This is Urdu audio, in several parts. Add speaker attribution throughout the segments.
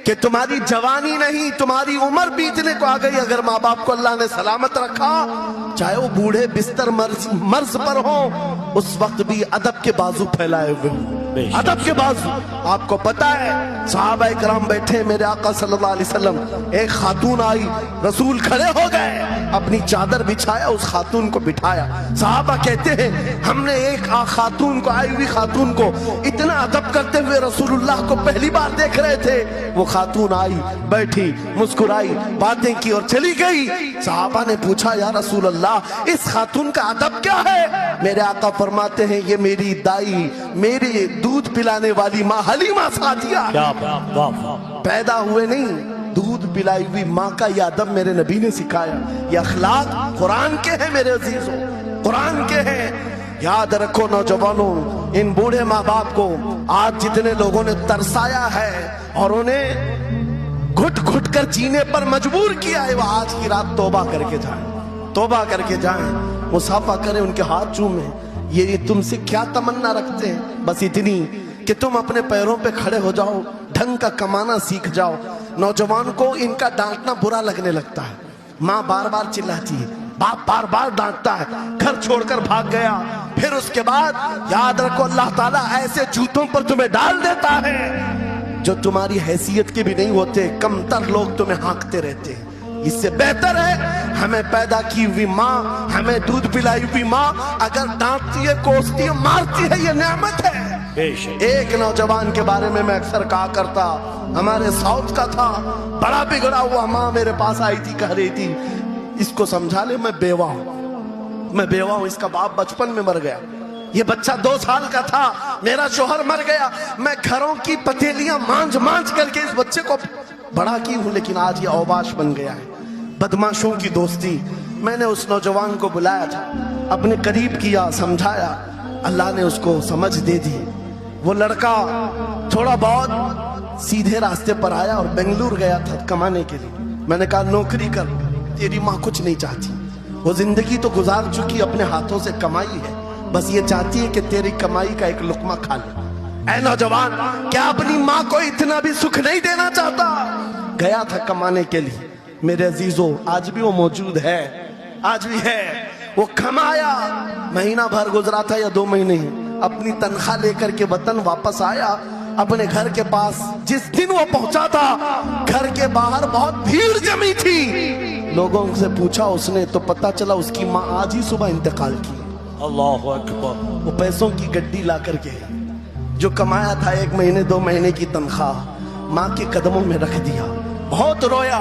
Speaker 1: کہ تمہاری جوانی نہیں تمہاری عمر بیتنے کو آ گئی، اگر ماں باپ کو اللہ نے سلامت رکھا، چاہے وہ بوڑھے بستر مرض پر ہوں، اس وقت بھی ادب کے بازو پھیلائے ہوئے ہوں، ادب کے بازو۔ آپ کو پتا ہے صحابہ کرام بیٹھے، میرے آقا صلی اللہ علیہ وسلم، ایک خاتون آئی، رسول کھڑے ہو گئے، اپنی چادر بچھایا، اس خاتون کو بٹھایا۔ صحابہ کہتے ہیں ہم نے ایک خاتون کو، آئی ہوئی خاتون کو اتنا ادب کرتے ہوئے رسول اللہ کو پہلی بار دیکھ رہے تھے۔ وہ خاتون آئی، بیٹھی، مسکرائی، باتیں کی اور چلی گئی۔ صحابہ نے پوچھا یا رسول اللہ اس خاتون کا ادب کیا ہے؟ میرے آقا فرماتے ہیں یہ میری دائی، میری دودھ پلانے والی ماں حلیمہ سعدیہ، پیدا ہوئے نہیں، دودھ پلائی ہوئی ماں کا یہ ادب میرے نبی نے سکھایا۔ یہ اخلاق قرآن کے ہیں میرے عزیزوں، قرآن کے ہیں۔ یاد رکھو نوجوانوں، ان بوڑھے ماں باپ کو آج جتنے لوگوں نے ترسایا ہے اور انہیں گھٹ گھٹ کر جینے پر مجبور کیا ہے، وہ آج کی رات توبہ کر کے جائیں، توبہ کر کے جائیں، مصافحہ کریں، ان کے ہاتھ چومیں۔ یہ تم سے کیا تمنا رکھتے ہیں؟ بس اتنی کہ تم اپنے پیروں پہ کھڑے ہو جاؤ، ڈھنگ کا کمانا سیکھ جاؤ۔ نوجوان کو ان کا ڈانٹنا برا لگنے لگتا ہے، ماں بار بار چلاتی ہے، باپ بار بار ڈانٹتا ہے، گھر چھوڑ کر بھاگ گیا، پھر اس کے بعد یاد رکھو اللہ تعالیٰ ایسے جوتوں پر تمہیں ڈال دیتا ہے جو تمہاری حیثیت کے بھی نہیں ہوتے، کم تر لوگ تمہیں ہانکتے رہتے ہیں۔ اس سے بہتر ہے ہمیں پیدا کی ہوئی ماں، ہمیں دودھ پلائی ہوئی ماں اگر ڈانٹتی ہے، کوستی ہے، مارتی ہے، یہ نعمت ہے۔ ایک نوجوان کے بارے میں اکثر کہا کرتا، ہمارے ساؤتھ کا تھا، بڑا بگڑا ہوا، ماں میرے پاس آئی تھی، کہہ رہی تھی اس کو سمجھا لے میں بیوہ ہوں، میں بیوہ ہوں، اس کا باپ بچپن میں مر گیا، یہ بچہ 2 سال کا تھا، میرا شوہر مر گیا، میں گھروں کی پتیلیاں مانج مانج کر کے اس بچے کو بڑا کی ہوں، لیکن آج یہ اوباش بن گیا ہے۔ بدماشوں کی دوستی۔ میں نے اس نوجوان کو بلایا تھا، اپنے قریب کیا، سمجھایا، اللہ نے اس کو سمجھ دے دی۔ وہ لڑکا تھوڑا بہت سیدھے راستے پر آیا اور بنگلور گیا تھا کمانے کے لیے۔ میں نے کہا نوکری کر، تیری ماں کچھ نہیں چاہتی، وہ زندگی تو گزار چکی، اپنے ہاتھوں سے کمائی ہے، بس یہ چاہتی ہے کہ تیری کمائی کا ایک لقمہ کھا لے۔ اے نوجوان، کیا اپنی ماں کو اتنا بھی سکھ نہیں دینا چاہتا؟ گیا تھا کمانے کے لیے۔ میرے عزیزوں آج بھی وہ موجود ہے، آج بھی ہے۔ وہ کمایا، مہینہ بھر گزرا تھا یا 2 مہینے ہی، اپنی تنخواہ لے کر کے وطن واپس آیا، اپنے گھر کے پاس جس دن وہ پہنچا تھا، گھر کے باہر بہت بھیڑ جمی تھی۔ لوگوں سے پوچھا اس نے تو پتا چلا اس کی ماں آج ہی صبح انتقال کی۔ اللہ اکبر۔ وہ پیسوں کی گڈی لا کر کے جو کمایا تھا 1 مہینے 2 مہینے کی تنخواہ ماں کے قدموں میں رکھ دیا، بہت رویا۔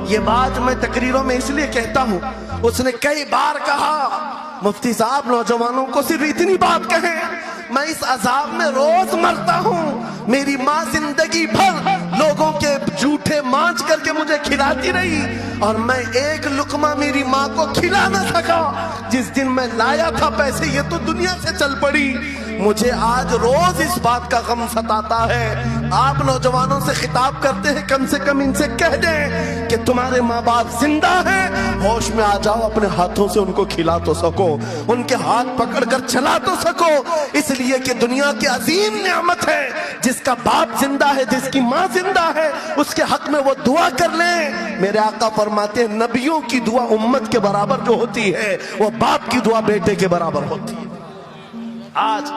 Speaker 1: یہ بات میں تقریروں میں اس لیے کہتا ہوں، اس نے کئی بار کہا مفتی صاحب نوجوانوں کو صرف اتنی بات کہیں، میں اس عذاب میں روز مرتا ہوں، میری ماں زندگی بھر لوگوں کے جھوٹے مانچ کر کے مجھے کھلاتی رہی اور میں ایک لقمہ میری ماں کو کھلا نہ سکا۔ جس دن میں لایا تھا پیسے یہ تو دنیا سے چل پڑی، مجھے آج روز اس بات کا غم ستاتا ہے۔ آپ نوجوانوں سے خطاب کرتے ہیں، کم سے کم ان سے کہہ دیں کہ تمہارے ماں باپ زندہ ہیں، ہوش میں آ جاؤ، اپنے ہاتھوں سے ان کو کھلا تو سکو، ان کے ہاتھ پکڑ کر چلا تو سکو، اس لیے کہ دنیا کی عظیم نعمت ہے جس کا باپ زندہ ہے، جس کی ماں زندہ ہے، اس کے حق میں وہ دعا کر لیں۔ میرے آقا فرماتے ہیں نبیوں کی دعا امت کے برابر جو ہوتی ہے وہ باپ کی دعا بیٹے کے برابر ہوتی ہے۔ آج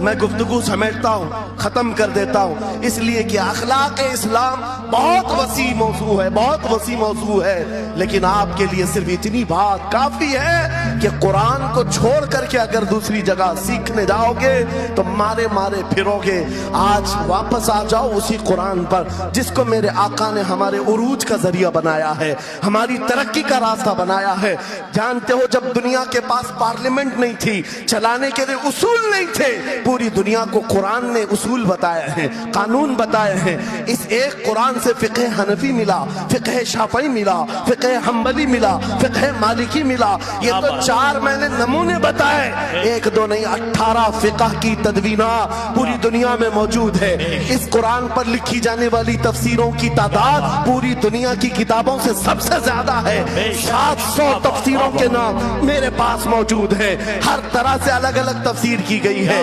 Speaker 1: میں گفتگو سمیٹتا ہوں، ختم کر دیتا ہوں، اس لیے کہ اخلاق اسلام بہت وسیع موضوع ہے، بہت وسیع موضوع ہے، لیکن آپ کے لیے صرف اتنی بات کافی ہے کہ قرآن کو چھوڑ کر کے اگر دوسری جگہ سیکھنے جاؤ گے تو مارے مارے پھرو گے۔ آج واپس آ جاؤ اسی قرآن پر جس کو میرے آقا نے ہمارے عروج کا ذریعہ بنایا ہے، ہماری ترقی کا راستہ بنایا ہے۔ جانتے ہو جب دنیا کے پاس پارلیمنٹ نہیں تھی، چلانے کے لیے اصول نہیں تھے، پوری دنیا کو قرآن نے اصول بتائے ہیں، قانون بتائے ہیں۔ اس ایک قرآن سے فقہ حنفی ملا، فقہ شافعی ملا، فقہ حنبلی ملا، فقہ مالکی ملا۔ یہ تو 4 میں نے نمونے بتائے، 1 2 نہیں 18 فقہ کی تدوینات پوری دنیا میں موجود ہے۔ اس قرآن پر لکھی جانے والی تفسیروں کی تعداد پوری دنیا کی کتابوں سے سب سے زیادہ ہے۔ 700 تفسیروں کے نام میرے پاس موجود ہے، ہر طرح سے الگ الگ تفسیر کی گئی ہے۔